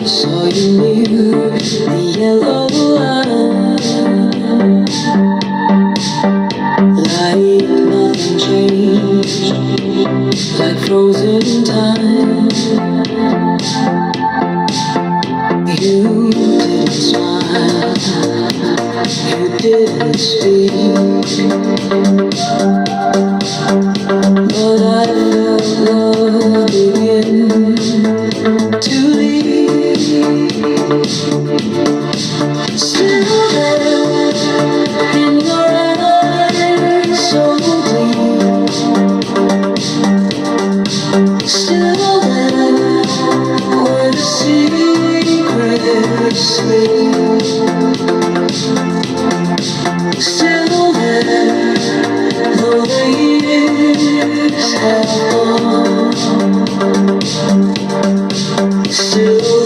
saw you knew the yellow line. Like nothing changed, like frozen time. You didn't smile, you didn't speak, but I felt love begin to leak. Still there in your eyes, so clean. Still there where the secrets sleep. Still there, though the years have gone.